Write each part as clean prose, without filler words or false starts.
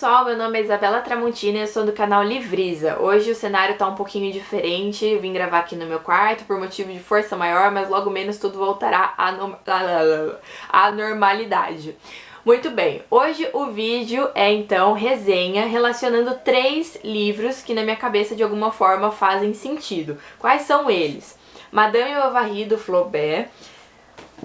pessoal, meu nome é Isabela Tramontina e eu sou do canal Livrisa. Hoje o cenário tá um pouquinho diferente, eu vim gravar aqui no meu quarto por motivo de força maior, mas logo menos tudo voltará à normalidade. Muito bem, hoje o vídeo é então resenha relacionando 3 livros que na minha cabeça de alguma forma fazem sentido. Quais são eles? Madame Bovary, do Flaubert,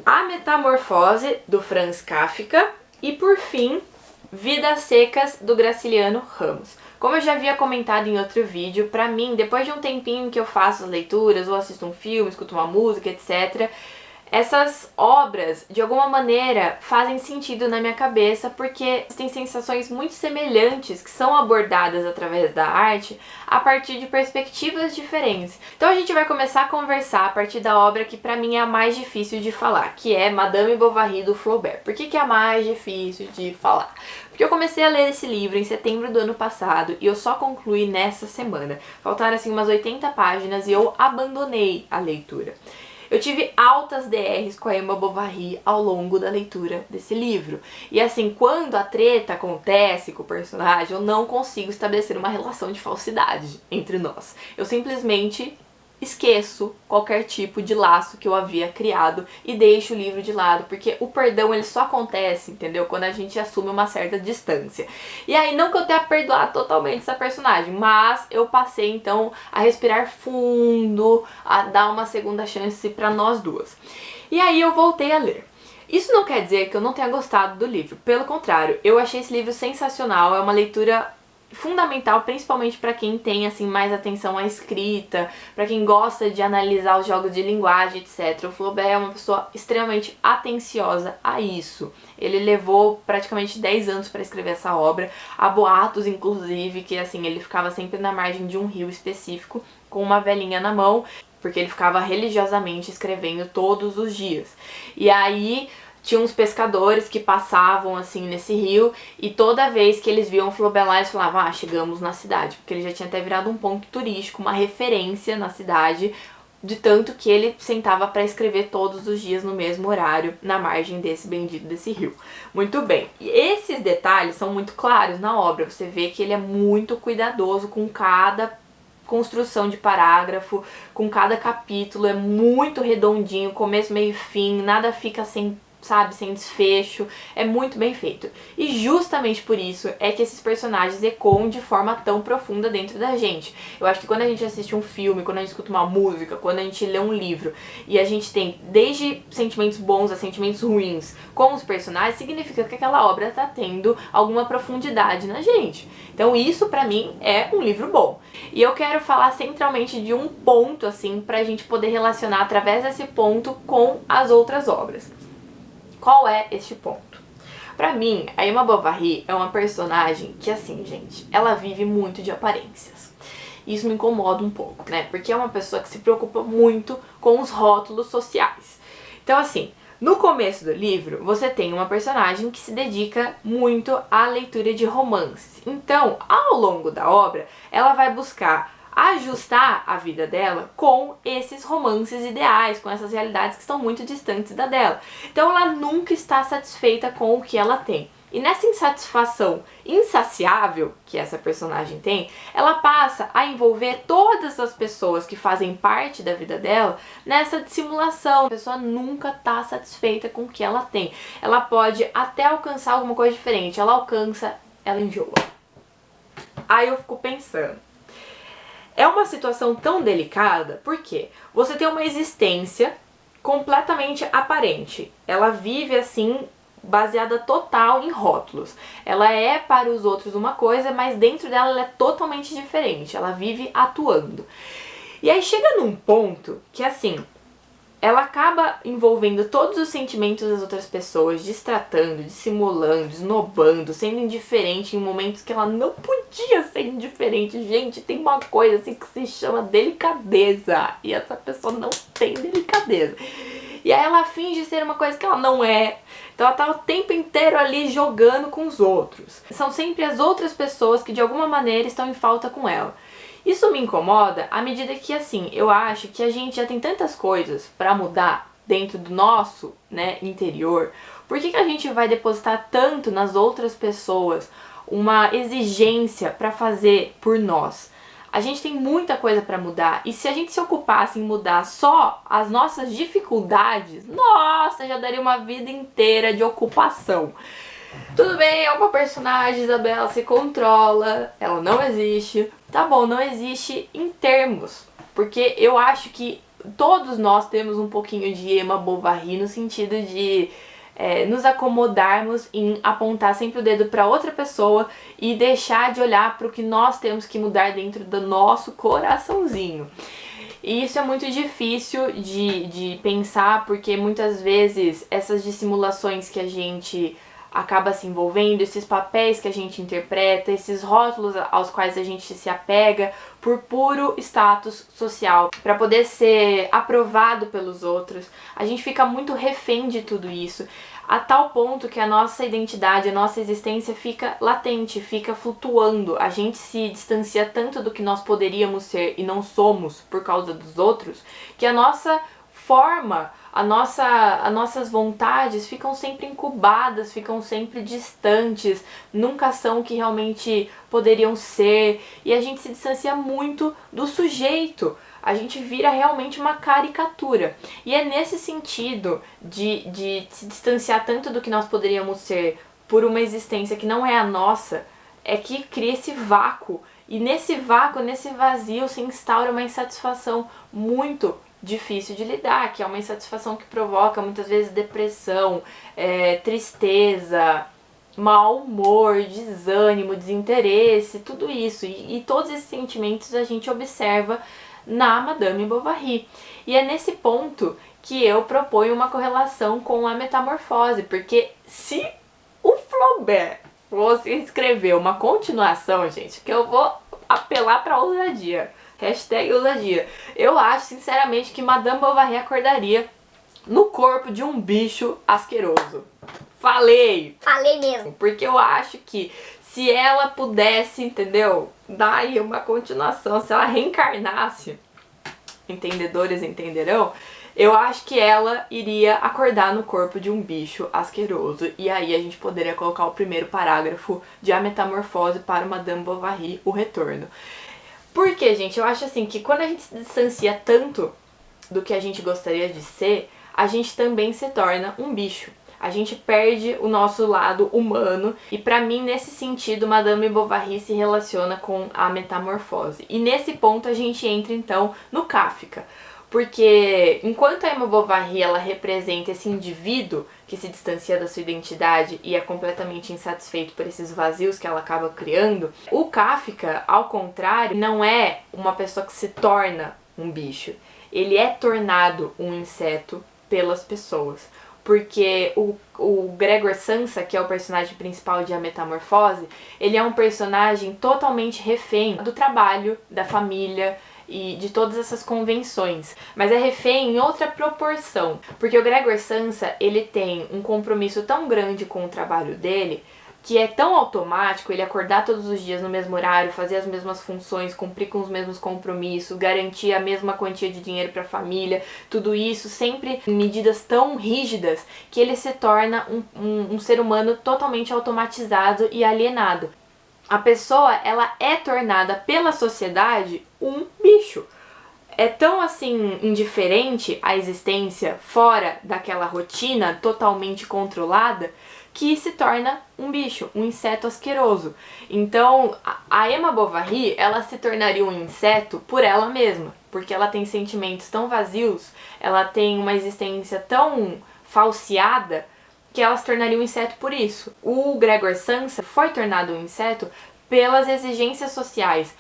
A Metamorfose, do Franz Kafka e, por fim, Vidas Secas, do Graciliano Ramos. Como eu já havia comentado em outro vídeo, pra mim, depois de um tempinho que eu faço as leituras, ou assisto um filme, escuto uma música, etc., essas obras, de alguma maneira, fazem sentido na minha cabeça porque têm sensações muito semelhantes que são abordadas através da arte a partir de perspectivas diferentes. Então a gente vai começar a conversar a partir da obra que pra mim é a mais difícil de falar, que é Madame Bovary, do Flaubert. Por que é a mais difícil de falar? Porque eu comecei a ler esse livro em setembro do ano passado e eu só concluí nessa semana. Faltaram assim umas 80 páginas e eu abandonei a leitura. Eu tive altas DRs com a Emma Bovary ao longo da leitura desse livro. E assim, quando a treta acontece com o personagem, eu não consigo estabelecer uma relação de falsidade entre nós. Eu simplesmente esqueço qualquer tipo de laço que eu havia criado e deixo o livro de lado, porque o perdão ele só acontece, entendeu? Quando a gente assume uma certa distância. E aí, não que eu tenha perdoado totalmente essa personagem, mas eu passei então a respirar fundo, a dar uma segunda chance pra nós duas. E aí eu voltei a ler. Isso não quer dizer que eu não tenha gostado do livro, pelo contrário, eu achei esse livro sensacional, é uma leitura fundamental, principalmente para quem tem assim mais atenção à escrita, para quem gosta de analisar os jogos de linguagem, etc. O Flaubert é uma pessoa extremamente atenciosa a isso. Ele levou praticamente 10 anos para escrever essa obra. Há boatos, inclusive, que assim ele ficava sempre na margem de um rio específico com uma velinha na mão, porque ele ficava religiosamente escrevendo todos os dias. E aí tinha uns pescadores que passavam assim nesse rio e toda vez que eles viam o Flaubert lá, eles falavam, ah, chegamos na cidade, porque ele já tinha até virado um ponto turístico, uma referência na cidade, de tanto que ele sentava para escrever todos os dias no mesmo horário, na margem desse bendito desse rio. Muito bem, e esses detalhes são muito claros na obra, você vê que ele é muito cuidadoso com cada construção de parágrafo, com cada capítulo, é muito redondinho, começo, meio e fim, nada fica sem desfecho, é muito bem feito. E justamente por isso é que esses personagens ecoam de forma tão profunda dentro da gente. Eu acho que quando a gente assiste um filme, quando a gente escuta uma música, quando a gente lê um livro e a gente tem desde sentimentos bons a sentimentos ruins com os personagens, significa que aquela obra tá tendo alguma profundidade na gente. Então isso pra mim é um livro bom. E eu quero falar centralmente de um ponto assim pra gente poder relacionar através desse ponto com as outras obras. Qual é este ponto? Pra mim, a Emma Bovary é uma personagem que, assim, gente, ela vive muito de aparências. Isso me incomoda um pouco, né? Porque é uma pessoa que se preocupa muito com os rótulos sociais. Então, assim, no começo do livro, você tem uma personagem que se dedica muito à leitura de romances. Então, ao longo da obra, ela vai buscar ajustar a vida dela com esses romances ideais, com essas realidades que estão muito distantes da dela. Então ela nunca está satisfeita com o que ela tem. E nessa insatisfação insaciável que essa personagem tem, ela passa a envolver todas as pessoas que fazem parte da vida dela nessa dissimulação. A pessoa nunca está satisfeita com o que ela tem. Ela pode até alcançar alguma coisa diferente, ela alcança, ela enjoa. Aí eu fico pensando, é uma situação tão delicada porque você tem uma existência completamente aparente. Ela vive assim, baseada total em rótulos. Ela é para os outros uma coisa, mas dentro dela ela é totalmente diferente. Ela vive atuando. E aí chega num ponto que assim, ela acaba envolvendo todos os sentimentos das outras pessoas, distratando, dissimulando, esnobando, sendo indiferente em momentos que ela não podia ser indiferente. Gente, tem uma coisa assim que se chama delicadeza, e essa pessoa não tem delicadeza. E aí ela finge ser uma coisa que ela não é. Então ela tá o tempo inteiro ali jogando com os outros. São sempre as outras pessoas que de alguma maneira estão em falta com ela. Isso me incomoda à medida que, assim, eu acho que a gente já tem tantas coisas pra mudar dentro do nosso, né, interior. Por que a gente vai depositar tanto nas outras pessoas uma exigência para fazer por nós. A gente tem muita coisa para mudar, e se a gente se ocupasse em mudar só as nossas dificuldades, nossa, já daria uma vida inteira de ocupação. Tudo bem, é uma personagem, Isabela se controla, ela não existe. Tá bom, não existe em termos, porque eu acho que todos nós temos um pouquinho de Emma Bovary no sentido de nos acomodarmos em apontar sempre o dedo para outra pessoa e deixar de olhar para o que nós temos que mudar dentro do nosso coraçãozinho. E isso é muito difícil de pensar, porque muitas vezes essas dissimulações que a gente acaba se envolvendo, esses papéis que a gente interpreta, esses rótulos aos quais a gente se apega por puro status social, para poder ser aprovado pelos outros, a gente fica muito refém de tudo isso, a tal ponto que a nossa identidade, a nossa existência fica latente, fica flutuando, a gente se distancia tanto do que nós poderíamos ser e não somos por causa dos outros, que a nossa forma, as nossas vontades ficam sempre incubadas, ficam sempre distantes, nunca são o que realmente poderiam ser, e a gente se distancia muito do sujeito, a gente vira realmente uma caricatura. E é nesse sentido de se distanciar tanto do que nós poderíamos ser por uma existência que não é a nossa, é que cria esse vácuo, e nesse vácuo, nesse vazio, se instaura uma insatisfação muito difícil de lidar, que é uma insatisfação que provoca muitas vezes depressão, tristeza, mau humor, desânimo, desinteresse, tudo isso. E todos esses sentimentos a gente observa na Madame Bovary. E é nesse ponto que eu proponho uma correlação com a metamorfose, porque se o Flaubert fosse escrever uma continuação, gente, que eu vou apelar pra ousadia, hashtag ousadia, eu acho sinceramente que Madame Bovary acordaria no corpo de um bicho asqueroso. Falei mesmo, porque eu acho que se ela pudesse, entendeu, dar aí uma continuação, se ela reencarnasse, entendedores entenderão, eu acho que ela iria acordar no corpo de um bicho asqueroso, e aí a gente poderia colocar o primeiro parágrafo de A Metamorfose para Madame Bovary, o retorno. Porque, gente, eu acho assim que quando a gente se distancia tanto do que a gente gostaria de ser, a gente também se torna um bicho. A gente perde o nosso lado humano, e pra mim, nesse sentido, Madame Bovary se relaciona com a metamorfose. E nesse ponto a gente entra então no Kafka, porque enquanto a Emma Bovary ela representa esse indivíduo que se distancia da sua identidade e é completamente insatisfeito por esses vazios que ela acaba criando, o Kafka, ao contrário, não é uma pessoa que se torna um bicho, ele é tornado um inseto pelas pessoas. Porque o Gregor Samsa, que é o personagem principal de A Metamorfose, ele é um personagem totalmente refém do trabalho, da família e de todas essas convenções. Mas é refém em outra proporção, porque o Gregor Samsa, ele tem um compromisso tão grande com o trabalho dele, que é tão automático, ele acordar todos os dias no mesmo horário, fazer as mesmas funções, cumprir com os mesmos compromissos, garantir a mesma quantia de dinheiro para a família, tudo isso sempre em medidas tão rígidas que ele se torna um ser humano totalmente automatizado e alienado. A pessoa, ela é tornada pela sociedade um bicho. É tão assim indiferente a existência fora daquela rotina totalmente controlada que se torna um bicho, um inseto asqueroso. Então, a Emma Bovary, ela se tornaria um inseto por ela mesma, porque ela tem sentimentos tão vazios, ela tem uma existência tão falseada, que ela se tornaria um inseto por isso. O Gregor Samsa foi tornado um inseto pelas exigências sociais,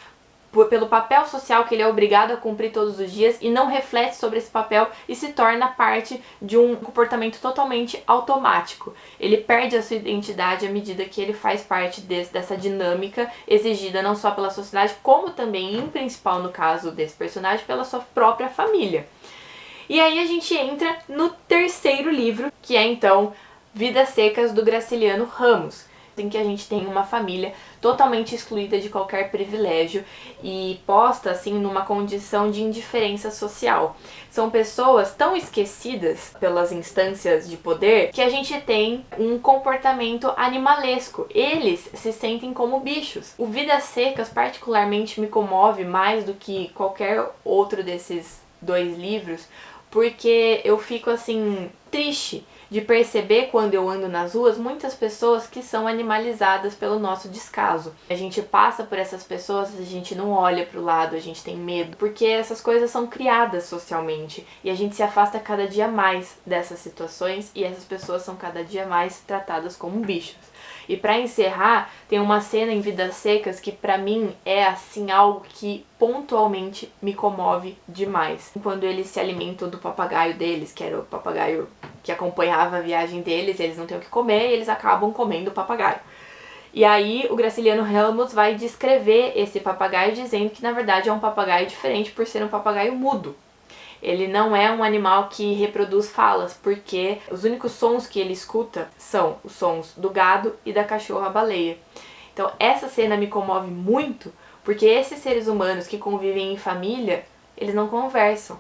pelo papel social que ele é obrigado a cumprir todos os dias e não reflete sobre esse papel e se torna parte de um comportamento totalmente automático. Ele perde a sua identidade à medida que ele faz parte dessa dinâmica exigida não só pela sociedade, como também, em principal no caso desse personagem, pela sua própria família. E aí a gente entra no terceiro livro, que é então Vidas Secas, do Graciliano Ramos, em que a gente tem uma família totalmente excluída de qualquer privilégio e posta assim numa condição de indiferença social. São pessoas tão esquecidas pelas instâncias de poder que a gente tem um comportamento animalesco. Eles se sentem como bichos. O Vidas Secas particularmente me comove mais do que qualquer outro desses 2 livros, porque eu fico assim triste de perceber quando eu ando nas ruas muitas pessoas que são animalizadas pelo nosso descaso. A gente passa por essas pessoas, a gente não olha pro lado, a gente tem medo, porque essas coisas são criadas socialmente e a gente se afasta cada dia mais dessas situações e essas pessoas são cada dia mais tratadas como bichos. E pra encerrar, tem uma cena em Vidas Secas que pra mim é assim algo que pontualmente me comove demais. Quando eles se alimentam do papagaio deles, que era o papagaio que acompanhava a viagem deles, eles não têm o que comer e eles acabam comendo o papagaio. E aí o Graciliano Ramos vai descrever esse papagaio dizendo que na verdade é um papagaio diferente por ser um papagaio mudo. Ele não é um animal que reproduz falas, porque os únicos sons que ele escuta são os sons do gado e da cachorra-baleia. Então essa cena me comove muito, porque esses seres humanos que convivem em família, eles não conversam,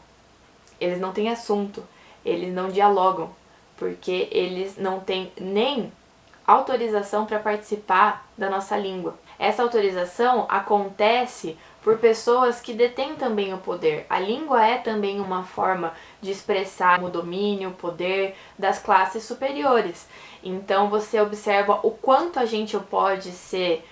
eles não têm assunto, eles não dialogam, porque eles não têm nem autorização para participar da nossa língua. Essa autorização acontece por pessoas que detêm também o poder. A língua é também uma forma de expressar o domínio, o poder das classes superiores. Então você observa o quanto a gente pode ser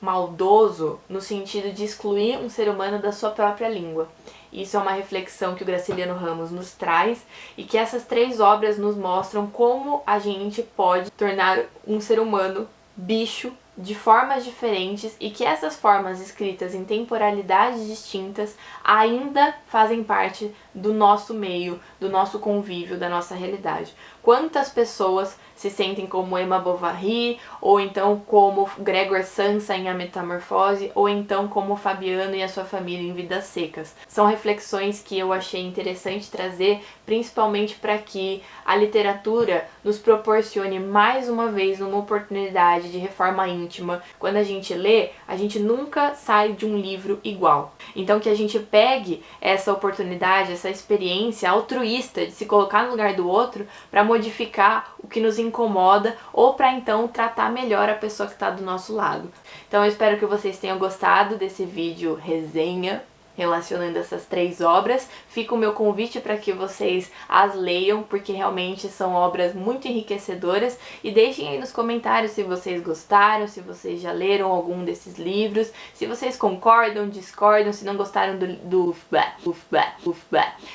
maldoso no sentido de excluir um ser humano da sua própria língua. Isso é uma reflexão que o Graciliano Ramos nos traz e que essas 3 obras nos mostram como a gente pode tornar um ser humano bicho de formas diferentes e que essas formas escritas em temporalidades distintas ainda fazem parte do nosso meio, do nosso convívio, da nossa realidade. Quantas pessoas se sentem como Emma Bovary, ou então como Gregor Samsa em A Metamorfose, ou então como Fabiano e a sua família em Vidas Secas. São reflexões que eu achei interessante trazer, principalmente para que a literatura nos proporcione mais uma vez uma oportunidade de reforma íntima. Quando a gente lê, a gente nunca sai de um livro igual. Então que a gente pegue essa oportunidade, essa experiência altruísta de se colocar no lugar do outro para modificar o que nos incomoda ou para então tratar melhor a pessoa que está do nosso lado. Então eu espero que vocês tenham gostado desse vídeo resenha relacionando essas 3 obras. Fica o meu convite para que vocês as leiam, porque realmente são obras muito enriquecedoras, e deixem aí nos comentários se vocês gostaram, se vocês já leram algum desses livros, se vocês concordam, discordam, se não gostaram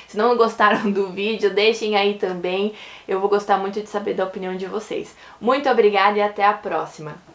se não gostaram do vídeo, deixem aí também, eu vou gostar muito de saber da opinião de vocês. Muito obrigada e até a próxima!